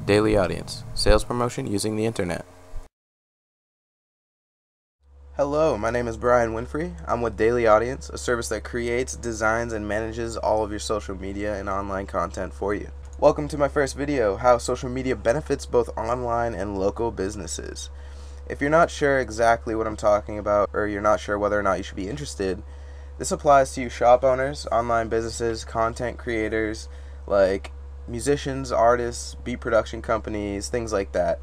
Daily Audience, sales promotion using the internet. Hello, my name is Brian Winfrey. I'm with DailyAudience, a service that creates, designs, and manages all of your social media and online content for you. Welcome to my first video, how social media benefits both online and local businesses. If you're not sure exactly what I'm talking about, or you're not sure whether or not you should be interested, this applies to you shop owners, online businesses, content creators, like musicians, artists, beat production companies, things like that.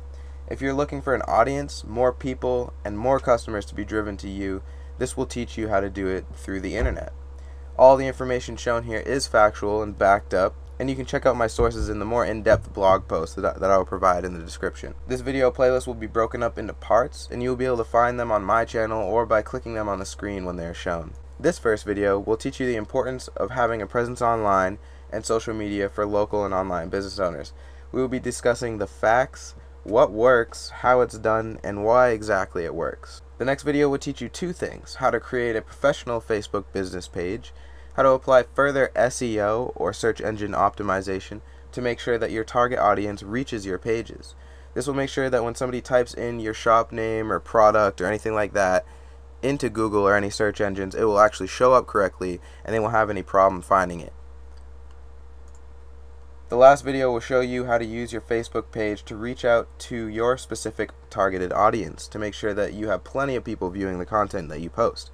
If you're looking for an audience, more people, and more customers to be driven to you, this will teach you how to do it through the internet. All the information shown here is factual and backed up, and you can check out my sources in the more in-depth blog post that I will provide in the description. This video playlist will be broken up into parts, and you will be able to find them on my channel or by clicking them on the screen when they are shown. This first video will teach you the importance of having a presence online and social media for local and online business owners. We will be discussing the facts, what works, how it's done, and why exactly it works. The next video will teach you two things: how to create a professional Facebook business page, how to apply further SEO or search engine optimization to make sure that your target audience reaches your pages. This will make sure that when somebody types in your shop name or product or anything like that into Google or any search engines, it will actually show up correctly and they won't have any problem finding it. The last video will show you how to use your Facebook page to reach out to your specific targeted audience to make sure that you have plenty of people viewing the content that you post.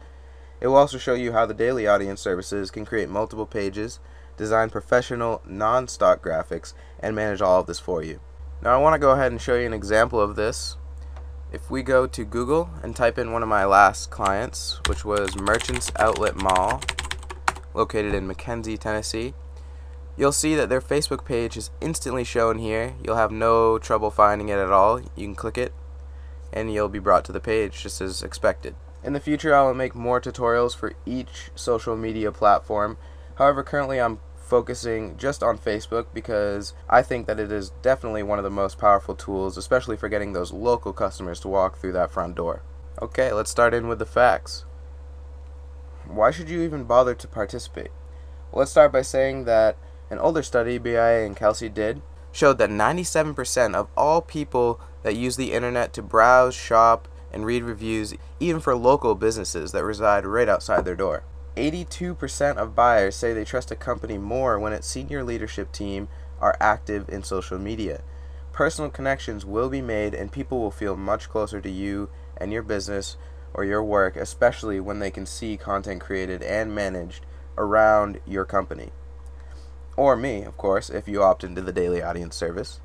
It will also show you how the Daily Audience services can create multiple pages, design professional, non-stock graphics, and manage all of this for you. Now I want to go ahead and show you an example of this. If we go to Google and type in one of my last clients, which was Merchants Outlet Mall, located in McKenzie, Tennessee, you'll see that their Facebook page is instantly shown here. You'll have no trouble finding it at all. You can click it and you'll be brought to the page just as expected. In the future, I will make more tutorials for each social media platform. However, currently I'm focusing just on Facebook because I think that it is definitely one of the most powerful tools, especially for getting those local customers to walk through that front door. Okay, let's start in with the facts. Why should you even bother to participate? Well, let's start by saying that an older study BIA and Kelsey did showed that 97% of all people that use the internet to browse, shop, and read reviews, even for local businesses that reside right outside their door. 82% of buyers say they trust a company more when its senior leadership team are active in social media. Personal connections will be made and people will feel much closer to you and your business or your work, especially when they can see content created and managed around your company. Or me, of course, if you opt into the Daily Audience service.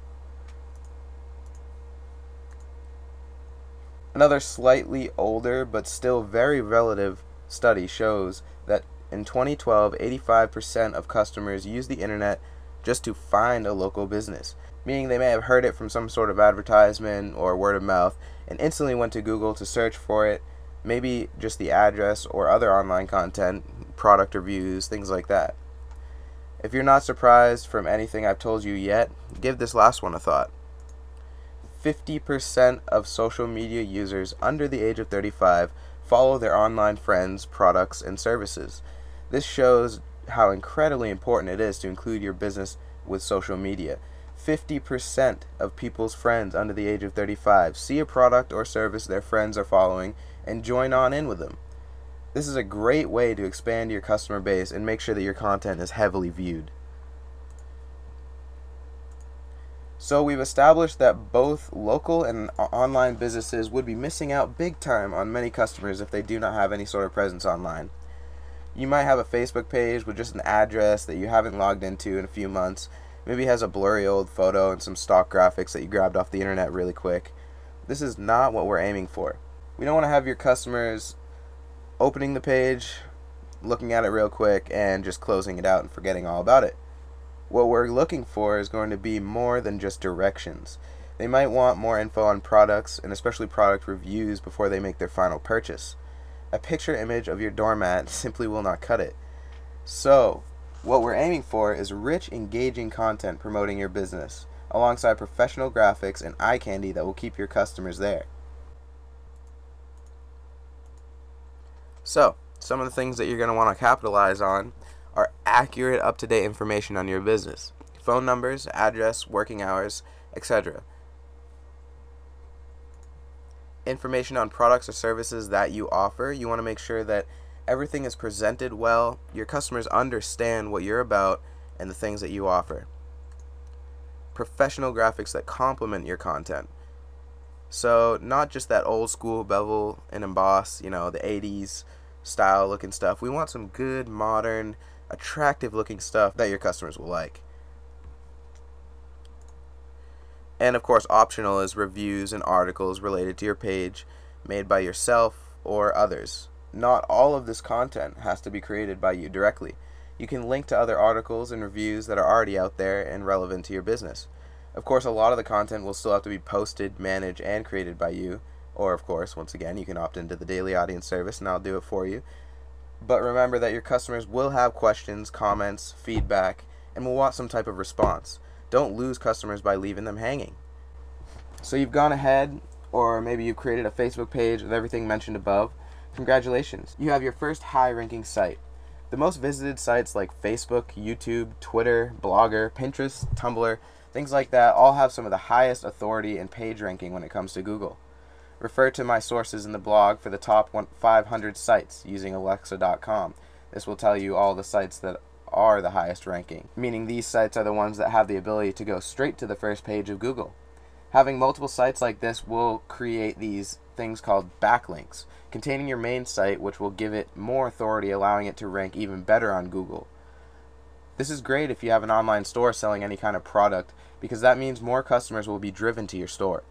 Another slightly older but still very relative study shows that in 2012, 85% of customers use the internet just to find a local business, meaning they may have heard it from some sort of advertisement or word of mouth and instantly went to Google to search for it, maybe just the address or other online content, product reviews, things like that. If you're not surprised from anything I've told you yet, give this last one a thought. 50% of social media users under the age of 35 follow their online friends, products, and services. This shows how incredibly important it is to include your business with social media. 50% of people's friends under the age of 35 see a product or service their friends are following and join on in with them. This is a great way to expand your customer base and make sure that your content is heavily viewed. So we've established that both local and online businesses would be missing out big time on many customers if they do not have any sort of presence online. You might have a Facebook page with just an address that you haven't logged into in a few months. Maybe it has a blurry old photo and some stock graphics that you grabbed off the internet really quick. This is not what we're aiming for. We don't want to have your customers opening the page, looking at it real quick, and just closing it out and forgetting all about it. What we're looking for is going to be more than just directions. They might want more info on products, and especially product reviews, before they make their final purchase. A picture image of your doormat simply will not cut it. So, what we're aiming for is rich, engaging content promoting your business, alongside professional graphics and eye candy that will keep your customers there. So, some of the things that you're going to want to capitalize on are accurate, up-to-date information on your business. Phone numbers, address, working hours, etc. Information on products or services that you offer. You want to make sure that everything is presented well, your customers understand what you're about and the things that you offer. Professional graphics that complement your content. So not just that old school bevel and emboss, the 80s style looking stuff. We want some good, modern, attractive looking stuff that your customers will like. And of course, optional is reviews and articles related to your page made by yourself or others. Not all of this content has to be created by you directly. You can link to other articles and reviews that are already out there and relevant to your business. Of course, a lot of the content will still have to be posted, managed, and created by you. Or, of course, once again, you can opt into the Daily Audience service and I'll do it for you. But remember that your customers will have questions, comments, feedback, and will want some type of response. Don't lose customers by leaving them hanging. So you've gone ahead, or maybe you've created a Facebook page with everything mentioned above. Congratulations. You have your first high-ranking site. The most visited sites like Facebook, YouTube, Twitter, Blogger, Pinterest, Tumblr, things like that all have some of the highest authority and page ranking when it comes to Google. Refer to my sources in the blog for the top 500 sites using Alexa.com. This will tell you all the sites that are the highest ranking, meaning these sites are the ones that have the ability to go straight to the first page of Google. Having multiple sites like this will create these things called backlinks, containing your main site, which will give it more authority, allowing it to rank even better on Google. This is great if you have an online store selling any kind of product, because that means more customers will be driven to your store.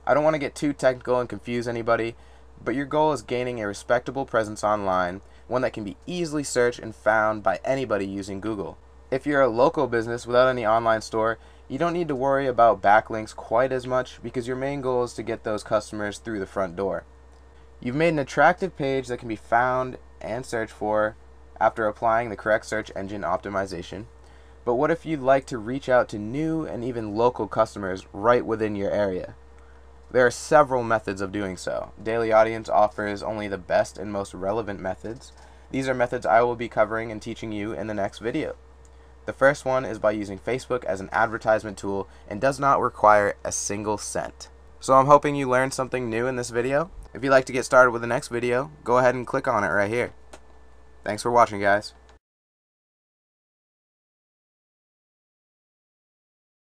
I don't want to get too technical and confuse anybody, but your goal is gaining a respectable presence online, one that can be easily searched and found by anybody using Google. If you're a local business without any online store, you don't need to worry about backlinks quite as much because your main goal is to get those customers through the front door. You've made an attractive page that can be found and searched for after applying the correct search engine optimization. But what if you'd like to reach out to new and even local customers right within your area? There are several methods of doing so. DailyAudience offers only the best and most relevant methods. These are methods I will be covering and teaching you in the next video. The first one is by using Facebook as an advertisement tool and does not require a single cent. So I'm hoping you learned something new in this video. If you'd like to get started with the next video, go ahead and click on it right here. Thanks for watching, guys.